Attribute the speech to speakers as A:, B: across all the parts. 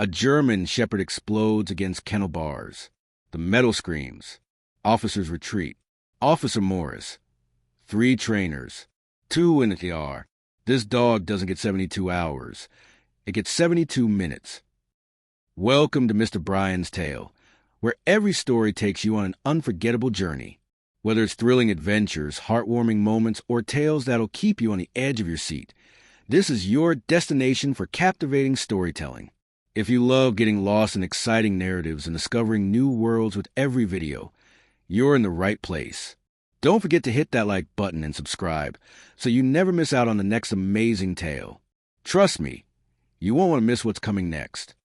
A: A German shepherd explodes against kennel bars. The metal screams. Officers retreat. Officer Morris. 3 trainers. 2 in the ER. This dog doesn't get 72 hours. It gets 72 minutes. Welcome to Mr. Bryan's Tale, where every story takes you on an unforgettable journey. Whether it's thrilling adventures, heartwarming moments, or tales that'll keep you on the edge of your seat, this is your destination for captivating storytelling. If you love getting lost in exciting narratives and discovering new worlds with every video, you're in the right place. Don't forget to hit that like button and subscribe so you never miss out on the next amazing tale. Trust me, you won't want to miss what's coming next.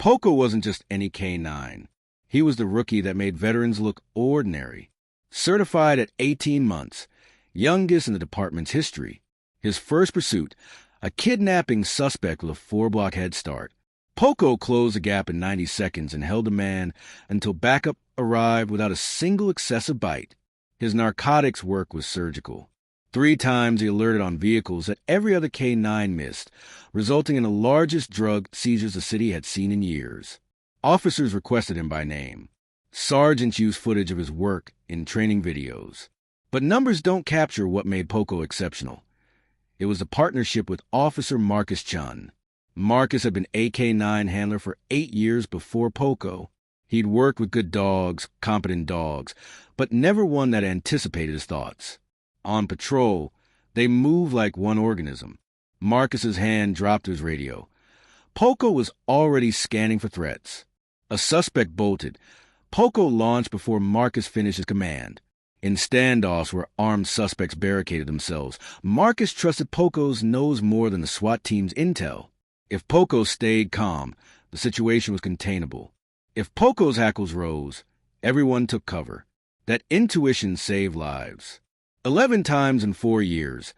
A: Poko wasn't just any K9. He was the rookie that made veterans look ordinary. Certified at 18 months, youngest in the department's history. His first pursuit, a kidnapping suspect with a 4-block head start. Poko closed the gap in 90 seconds and held a man until backup arrived without a single excessive bite. His narcotics work was surgical. 3 times he alerted on vehicles that every other K9 missed, resulting in the largest drug seizures the city had seen in years. Officers requested him by name. Sergeants used footage of his work in training videos. But numbers don't capture what made Poko exceptional. It was the partnership with Officer Marcus Chun. Marcus had been AK-9 handler for 8 years before Poko. He'd worked with good dogs, competent dogs, but never one that anticipated his thoughts. On patrol, they moved like one organism. Marcus's hand dropped to his radio. Poko was already scanning for threats. A suspect bolted. Poko launched before Marcus finished his command. In standoffs where armed suspects barricaded themselves, Marcus trusted Poko's nose more than the SWAT team's intel. If Poko stayed calm, the situation was containable. If Poko's hackles rose, everyone took cover. That intuition saved lives. 11 times in 4 years,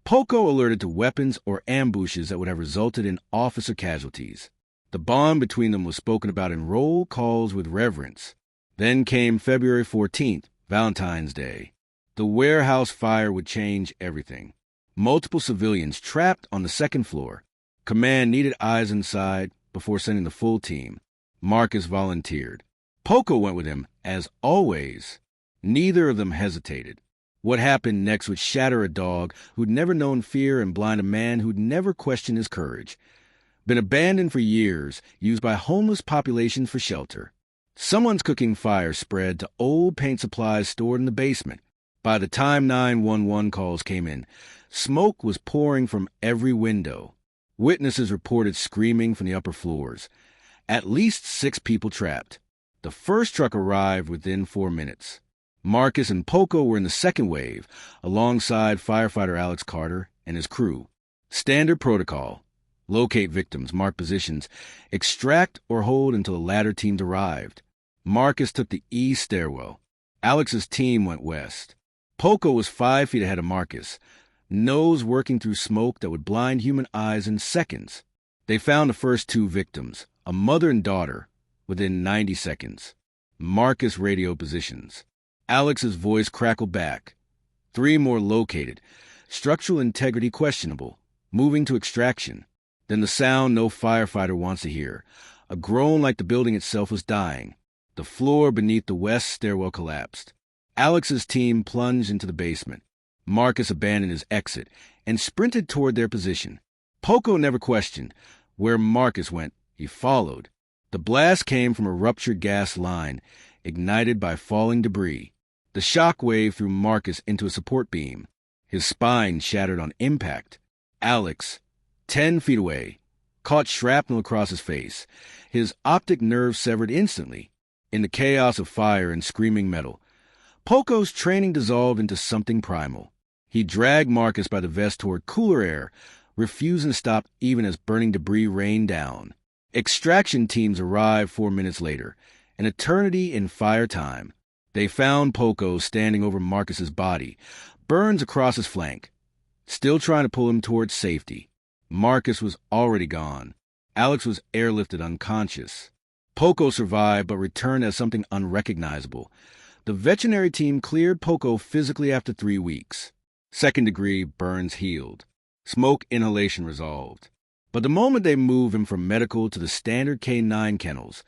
A: Poko alerted to weapons or ambushes that would have resulted in officer casualties. The bond between them was spoken about in roll calls with reverence. Then came February 14th, Valentine's Day. The warehouse fire would change everything. Multiple civilians trapped on the 2nd floor. Command needed eyes inside before sending the full team. Marcus volunteered. Poko went with him, as always. Neither of them hesitated. What happened next would shatter a dog who'd never known fear and blind a man who'd never questioned his courage. Been abandoned for years, used by homeless populations for shelter. Someone's cooking fire spread to old paint supplies stored in the basement. By the time 911 calls came in, smoke was pouring from every window. Witnesses reported screaming from the upper floors. At least 6 people trapped. The first truck arrived within 4 minutes. Marcus and Poko were in the second wave, alongside firefighter Alex Carter and his crew. Standard protocol: locate victims, mark positions, extract or hold until the latter teams arrived. Marcus took the east stairwell. Alex's team went west. Poko was 5 feet ahead of Marcus, nose working through smoke that would blind human eyes in seconds. They found the first 2 victims, a mother and daughter, within 90 seconds. Marcus radio positions. Alex's voice crackled back. 3 more located. Structural integrity questionable. Moving to extraction. Then the sound no firefighter wants to hear. A groan like the building itself was dying. The floor beneath the west stairwell collapsed. Alex's team plunged into the basement. Marcus abandoned his exit and sprinted toward their position. Poko never questioned. Where Marcus went, he followed. The blast came from a ruptured gas line, ignited by falling debris. The shock wave threw Marcus into a support beam. His spine shattered on impact. Alex, 10 feet away, caught shrapnel across his face. His optic nerve severed instantly. In the chaos of fire and screaming metal, Poko's training dissolved into something primal. He dragged Marcus by the vest toward cooler air, refusing to stop even as burning debris rained down. Extraction teams arrived 4 minutes later, an eternity in fire time. They found Poko standing over Marcus's body, burns across his flank, still trying to pull him towards safety. Marcus was already gone. Alex was airlifted unconscious. Poko survived but returned as something unrecognizable. The veterinary team cleared Poko physically after 3 weeks. Second-degree burns healed. Smoke inhalation resolved. But the moment they moved him from medical to the standard K9 kennels,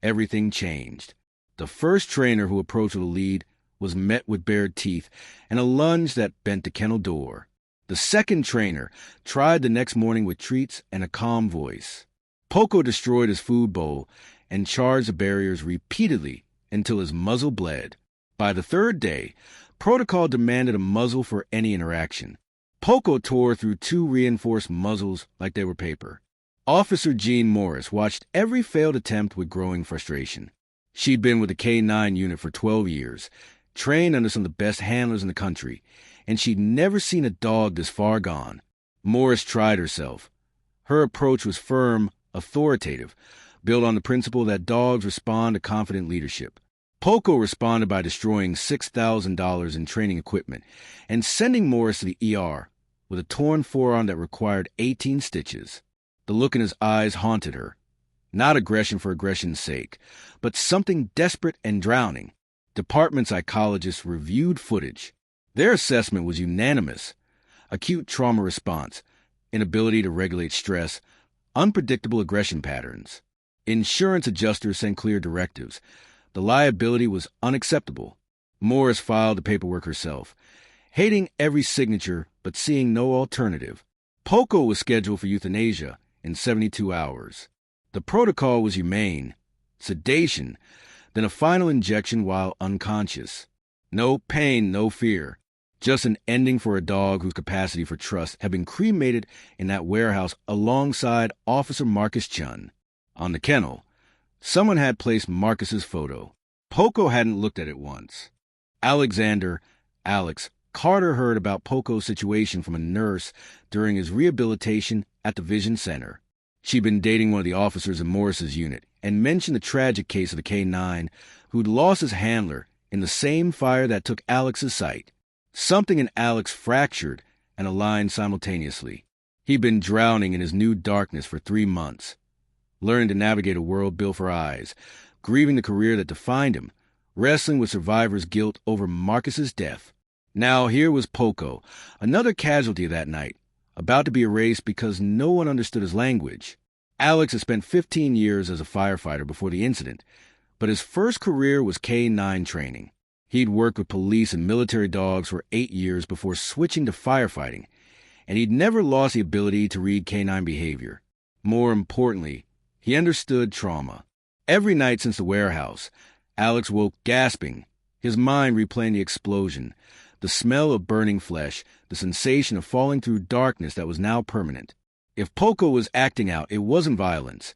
A: everything changed. The first trainer who approached the lead was met with bared teeth and a lunge that bent the kennel door. The second trainer tried the next morning with treats and a calm voice. Poko destroyed his food bowl and charged the barriers repeatedly until his muzzle bled. By the third day, protocol demanded a muzzle for any interaction. Poko tore through 2 reinforced muzzles like they were paper. Officer Jean Morris watched every failed attempt with growing frustration. She'd been with the K9 unit for 12 years, trained under some of the best handlers in the country, and she'd never seen a dog this far gone. Morris tried herself. Her approach was firm, authoritative, built on the principle that dogs respond to confident leadership. Poko responded by destroying $6,000 in training equipment and sending Morris to the ER with a torn forearm that required 18 stitches. The look in his eyes haunted her. Not aggression for aggression's sake, but something desperate and drowning. Department psychologists reviewed footage. Their assessment was unanimous. Acute trauma response, inability to regulate stress, unpredictable aggression patterns. Insurance adjusters sent clear directives. The liability was unacceptable. Morris filed the paperwork herself, hating every signature but seeing no alternative. Poko was scheduled for euthanasia in 72 hours. The protocol was humane. Sedation, then a final injection while unconscious. No pain, no fear. Just an ending for a dog whose capacity for trust had been cremated in that warehouse alongside Officer Marcus Chun. On the kennel, someone had placed Marcus's photo. Poko hadn't looked at it once. Alex Carter heard about Poko's situation from a nurse during his rehabilitation at the Vision Center. She'd been dating one of the officers in Morris's unit and mentioned the tragic case of the K9 who'd lost his handler in the same fire that took Alex's sight. Something in Alex fractured and aligned simultaneously. He'd been drowning in his new darkness for 3 months, learning to navigate a world built for eyes, grieving the career that defined him, wrestling with survivor's guilt over Marcus's death. Now here was Poko, another casualty of that night, about to be erased because no one understood his language. Alex had spent 15 years as a firefighter before the incident, but his first career was K9 training. He'd worked with police and military dogs for 8 years before switching to firefighting, and he'd never lost the ability to read canine behavior. More importantly, he understood trauma. Every night since the warehouse, Alex woke gasping, his mind replaying the explosion, the smell of burning flesh, the sensation of falling through darkness that was now permanent. If Poko was acting out, it wasn't violence.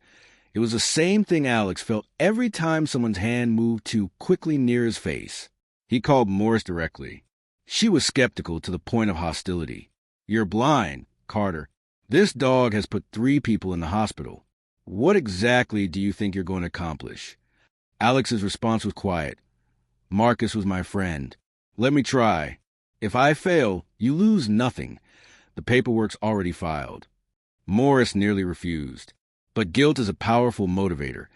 A: It was the same thing Alex felt every time someone's hand moved too quickly near his face. He called Morris directly. She was skeptical to the point of hostility. "You're blind, Carter. This dog has put 3 people in the hospital. What exactly do you think you're going to accomplish?" Alex's response was quiet. "Marcus was my friend. Let me try. If I fail, you lose nothing. The paperwork's already filed." Morris nearly refused. But guilt is a powerful motivator,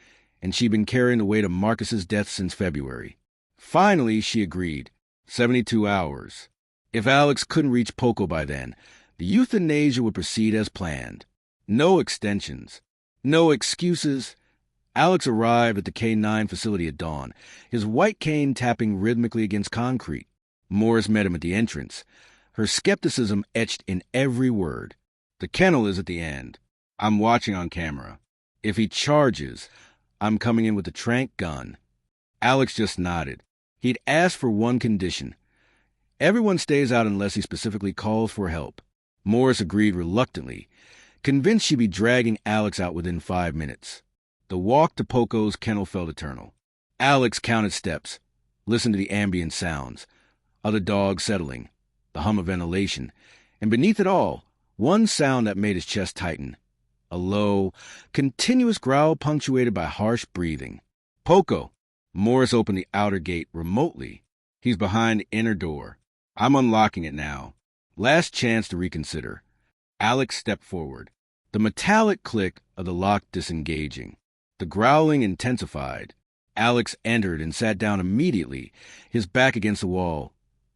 A: and she'd been carrying the weight of Marcus's death since February. Finally, she agreed. 72 hours. If Alex couldn't reach Poko by then, the euthanasia would proceed as planned. No extensions. No excuses. Alex arrived at the K9 facility at dawn, his white cane tapping rhythmically against concrete. Morris met him at the entrance, her skepticism etched in every word. "The kennel is at the end. I'm watching on camera. If he charges, I'm coming in with the tranq gun." Alex just nodded. He'd asked for one condition. Everyone stays out unless he specifically calls for help. Morris agreed reluctantly, convinced she'd be dragging Alex out within 5 minutes. The walk to Poko's kennel felt eternal. Alex counted steps, listened to the ambient sounds, other dogs settling, the hum of ventilation, and beneath it all, one sound that made his chest tighten. A low, continuous growl punctuated by harsh breathing. "Poko!" Morris opened the outer gate remotely. "He's behind the inner door. I'm unlocking it now. Last chance to reconsider." Alex stepped forward. The metallic click of the lock disengaging. The growling intensified. Alex entered and sat down immediately, his back against the wall,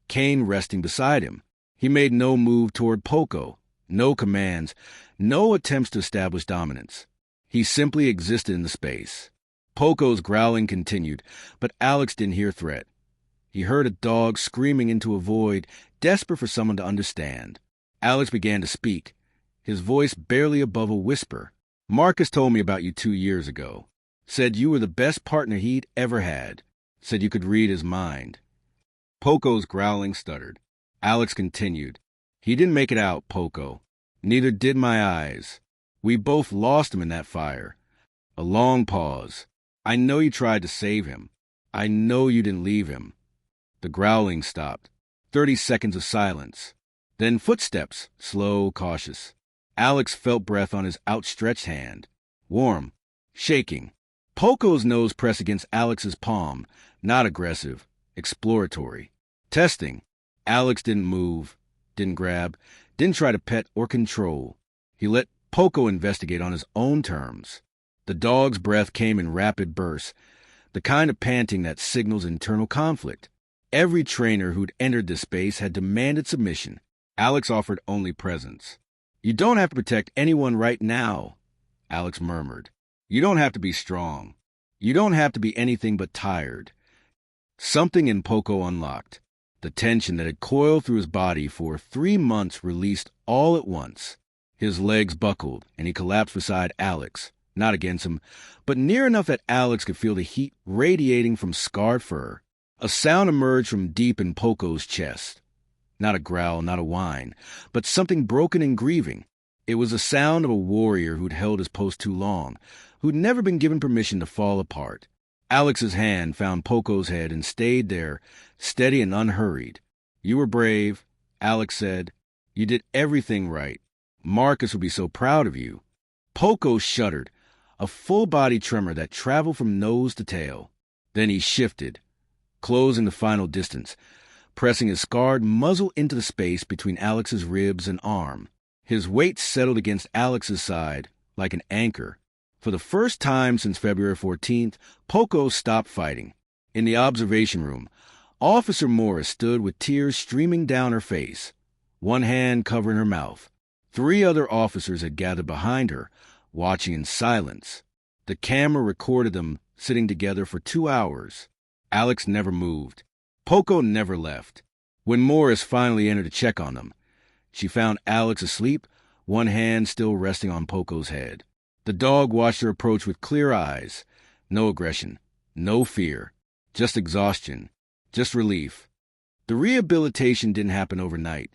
A: cane resting beside him. He made no move toward Poko, No commands, no attempts to establish dominance. He simply existed in the space. Poko's growling continued, but Alex didn't hear threat. He heard a dog screaming into a void, desperate for someone to understand. Alex began to speak, his voice barely above a whisper. Marcus told me about you 2 years ago. Said you were the best partner he'd ever had. Said you could read his mind. Poko's growling stuttered. Alex continued. He didn't make it out, Poko. Neither did my eyes. We both lost him in that fire. A long pause. I know you tried to save him. I know you didn't leave him. The growling stopped. 30 seconds of silence. Then footsteps, slow, cautious. Alex felt breath on his outstretched hand. Warm, shaking. Poko's nose pressed against Alex's palm, not aggressive, exploratory. Testing. Alex didn't move, didn't grab, didn't try to pet or control. He let Poko investigate on his own terms. The dog's breath came in rapid bursts, the kind of panting that signals internal conflict. Every trainer who'd entered this space had demanded submission. Alex offered only presence. You don't have to protect anyone right now, Alex murmured. You don't have to be strong. You don't have to be anything but tired. Something in Poko unlocked. The tension that had coiled through his body for 3 months released all at once. His legs buckled, and he collapsed beside Alex, not against him, but near enough that Alex could feel the heat radiating from scarred fur. A sound emerged from deep in Poko's chest. Not a growl, not a whine, but something broken and grieving. It was the sound of a warrior who'd held his post too long, who'd never been given permission to fall apart. Alex's hand found Poko's head and stayed there, steady and unhurried. You were brave, Alex said. You did everything right. Marcus would be so proud of you. Poko shuddered, a full-body tremor that traveled from nose to tail. Then he shifted, closing the final distance, pressing his scarred muzzle into the space between Alex's ribs and arm. His weight settled against Alex's side like an anchor. For the first time since February 14th, Poko stopped fighting. In the observation room, Officer Morris stood with tears streaming down her face, one hand covering her mouth. 3 other officers had gathered behind her, watching in silence. The camera recorded them sitting together for 2 hours. Alex never moved. Poko never left. When Morris finally entered to check on them, she found Alex asleep, one hand still resting on Poko's head. The dog watched her approach with clear eyes. No aggression, no fear, just exhaustion, just relief. The rehabilitation didn't happen overnight,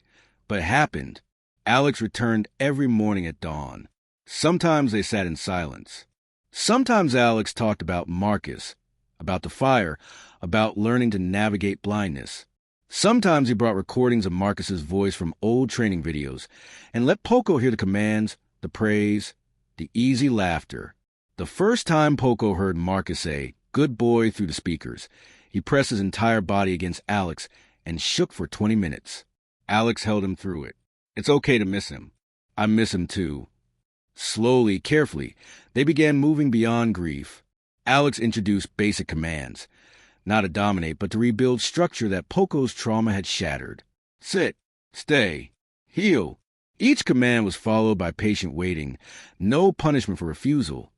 A: but it happened. Alex returned every morning at dawn. Sometimes they sat in silence. Sometimes Alex talked about Marcus, about the fire, about learning to navigate blindness. Sometimes he brought recordings of Marcus's voice from old training videos and let Poko hear the commands, the praise, the easy laughter. The first time Poko heard Marcus say, "Good boy," through the speakers, he pressed his entire body against Alex and shook for 20 minutes. Alex held him through it. It's okay to miss him. I miss him too. Slowly, carefully, they began moving beyond grief. Alex introduced basic commands, not to dominate, but to rebuild structure that Poko's trauma had shattered. Sit, stay, heal. Each command was followed by patient waiting, no punishment for refusal,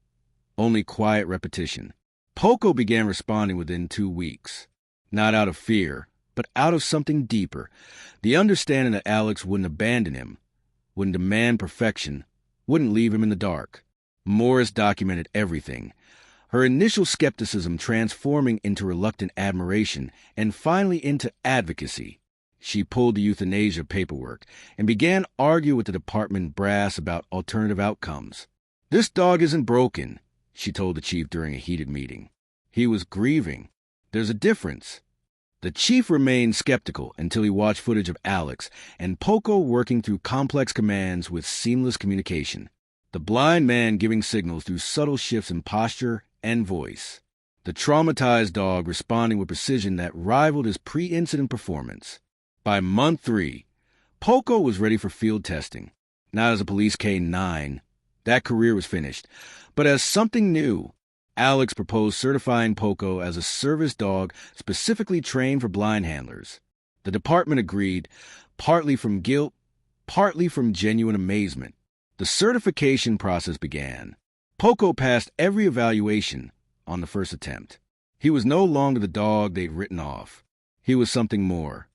A: only quiet repetition. Poko began responding within 2 weeks, not out of fear, but out of something deeper, the understanding that Alex wouldn't abandon him, wouldn't demand perfection, wouldn't leave him in the dark. Morris documented everything, her initial skepticism transforming into reluctant admiration and finally into advocacy. She pulled the euthanasia paperwork and began arguing with the department brass about alternative outcomes. This dog isn't broken, she told the chief during a heated meeting. He was grieving. There's a difference. The chief remained skeptical until he watched footage of Alex and Poko working through complex commands with seamless communication. The blind man giving signals through subtle shifts in posture and voice. The traumatized dog responding with precision that rivaled his pre-incident performance. By month 3, Poko was ready for field testing. Not as a police K-9. That career was finished. But as something new, Alex proposed certifying Poko as a service dog specifically trained for blind handlers. The department agreed, partly from guilt, partly from genuine amazement. The certification process began. Poko passed every evaluation on the first attempt. He was no longer the dog they'd written off. He was something more.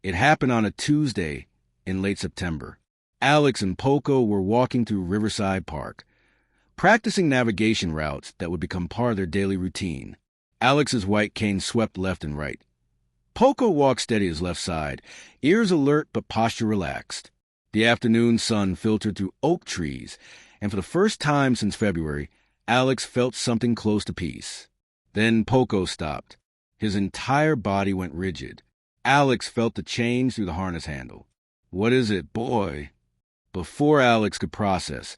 A: It happened on a Tuesday in late September. Alex and Poko were walking through Riverside Park, practicing navigation routes that would become part of their daily routine. Alex's white cane swept left and right. Poko walked steady his left side, ears alert but posture relaxed. The afternoon sun filtered through oak trees, and for the first time since February, Alex felt something close to peace. Then Poko stopped. His entire body went rigid. Alex felt the change through the harness handle. "What is it, boy?" Before Alex could process,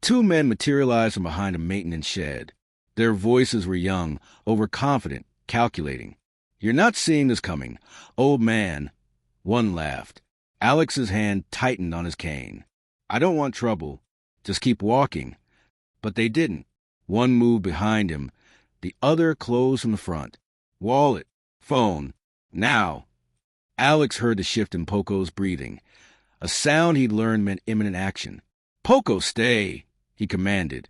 A: two men materialized from behind a maintenance shed. Their voices were young, overconfident, calculating. "You're not seeing this coming, old man." One laughed. Alex's hand tightened on his cane. "I don't want trouble. Just keep walking." But they didn't. One moved behind him. The other closed from the front. "Wallet. Phone. Now." Alex heard the shift in Poko's breathing. A sound he'd learned meant imminent action. "Poko, stay," he commanded,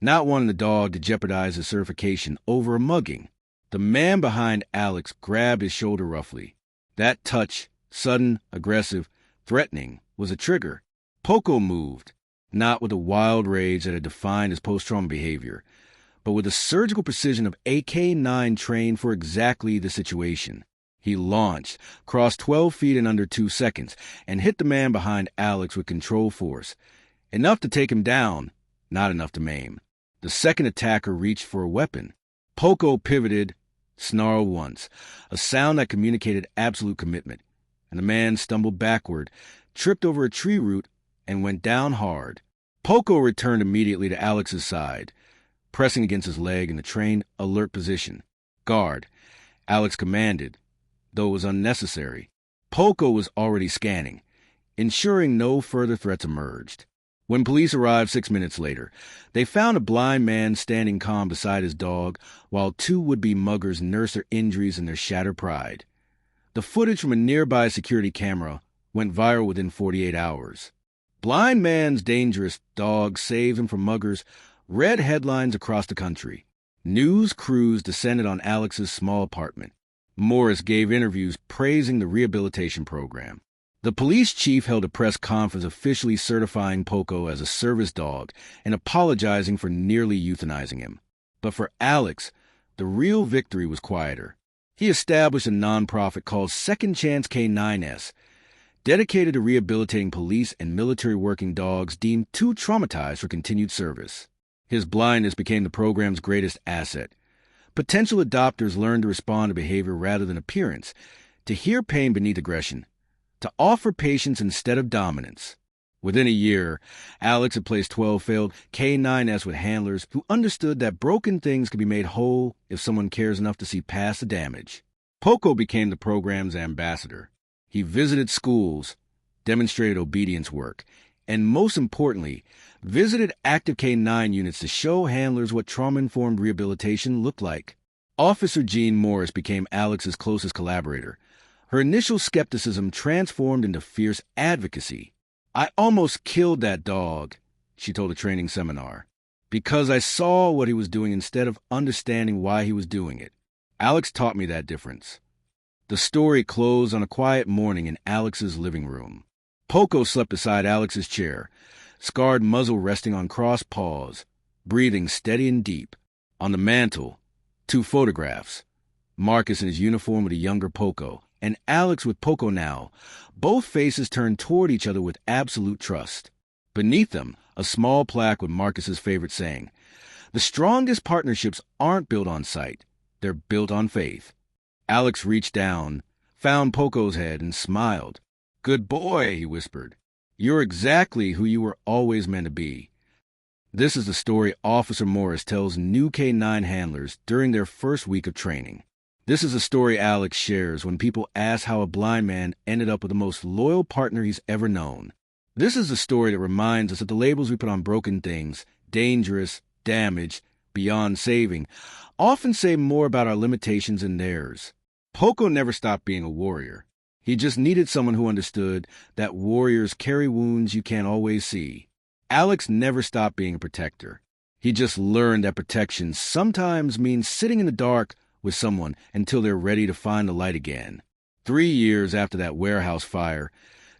A: not wanting the dog to jeopardize his certification over a mugging. The man behind Alex grabbed his shoulder roughly. That touch, sudden, aggressive, threatening, was a trigger. Poko moved, not with the wild rage that had defined his post-trauma behavior, but with the surgical precision of a K-9 trained for exactly the situation. He launched, crossed 12 feet in under 2 seconds, and hit the man behind Alex with controlled force. Enough to take him down, not enough to maim. The second attacker reached for a weapon. Poko pivoted, snarled once, a sound that communicated absolute commitment, and the man stumbled backward, tripped over a tree root, and went down hard. Poko returned immediately to Alex's side, pressing against his leg in the trained, alert position. "Guard," Alex commanded, though it was unnecessary. Poko was already scanning, ensuring no further threats emerged. When police arrived 6 minutes later, they found a blind man standing calm beside his dog while two would-be muggers nursed their injuries and their shattered pride. The footage from a nearby security camera went viral within 48 hours. "Blind man's dangerous dog saves him from muggers" read headlines across the country. News crews descended on Alex's small apartment. Morris gave interviews praising the rehabilitation program. The police chief held a press conference officially certifying Poko as a service dog and apologizing for nearly euthanizing him. But for Alex, the real victory was quieter. He established a nonprofit called Second Chance K9S, dedicated to rehabilitating police and military working dogs deemed too traumatized for continued service. His blindness became the program's greatest asset. Potential adopters learned to respond to behavior rather than appearance, to hear pain beneath aggression, to offer patience instead of dominance. Within a year, Alex had placed 12 failed K9S with handlers who understood that broken things could be made whole if someone cares enough to see past the damage. Poko became the program's ambassador. He visited schools, demonstrated obedience work, and most importantly, visited active K-9 units to show handlers what trauma-informed rehabilitation looked like. Officer Jean Morris became Alex's closest collaborator. Her initial skepticism transformed into fierce advocacy. "I almost killed that dog," she told a training seminar, "because I saw what he was doing instead of understanding why he was doing it. Alex taught me that difference." The story closed on a quiet morning in Alex's living room. Poko slept beside Alex's chair, scarred muzzle resting on crossed paws, breathing steady and deep. On the mantel, 2 photographs, Marcus in his uniform with a younger Poko, and Alex with Poko now, both faces turned toward each other with absolute trust. Beneath them, a small plaque with Marcus's favorite saying, "The strongest partnerships aren't built on sight, they're built on faith." Alex reached down, found Poko's head, and smiled. "Good boy," he whispered. "You're exactly who you were always meant to be." This is the story Officer Morris tells new K-9 handlers during their first week of training. This is the story Alex shares when people ask how a blind man ended up with the most loyal partner he's ever known. This is the story that reminds us that the labels we put on broken things, dangerous, damaged, beyond saving, often say more about our limitations than theirs. Poko never stopped being a warrior. He just needed someone who understood that warriors carry wounds you can't always see. Alex never stopped being a protector. He just learned that protection sometimes means sitting in the dark with someone until they're ready to find the light again. 3 years after that warehouse fire,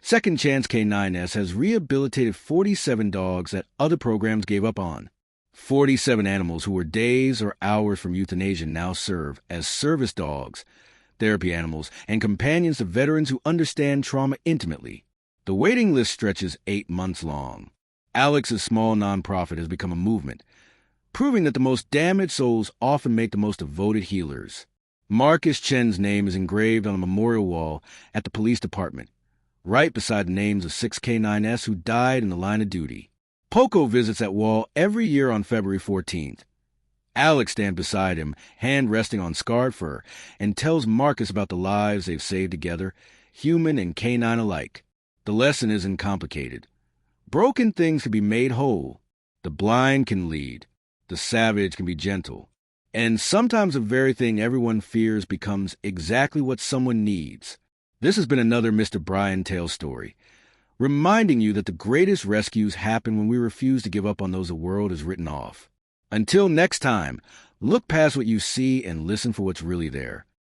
A: Second Chance K9S has rehabilitated 47 dogs that other programs gave up on. 47 animals who were days or hours from euthanasia now serve as service dogs, therapy animals, and companions to veterans who understand trauma intimately. The waiting list stretches 8 months long. Alex's small nonprofit has become a movement, proving that the most damaged souls often make the most devoted healers. Marcus Chen's name is engraved on a memorial wall at the police department, right beside the names of 6 K9S who died in the line of duty. Poko visits that wall every year on February 14th. Alex stands beside him, hand resting on scarred fur, and tells Marcus about the lives they've saved together, human and canine alike. The lesson isn't complicated. Broken things can be made whole. The blind can lead. The savage can be gentle. And sometimes the very thing everyone fears becomes exactly what someone needs. This has been another Mr. Brian Tale story, reminding you that the greatest rescues happen when we refuse to give up on those the world has written off. Until next time, look past what you see and listen for what's really there.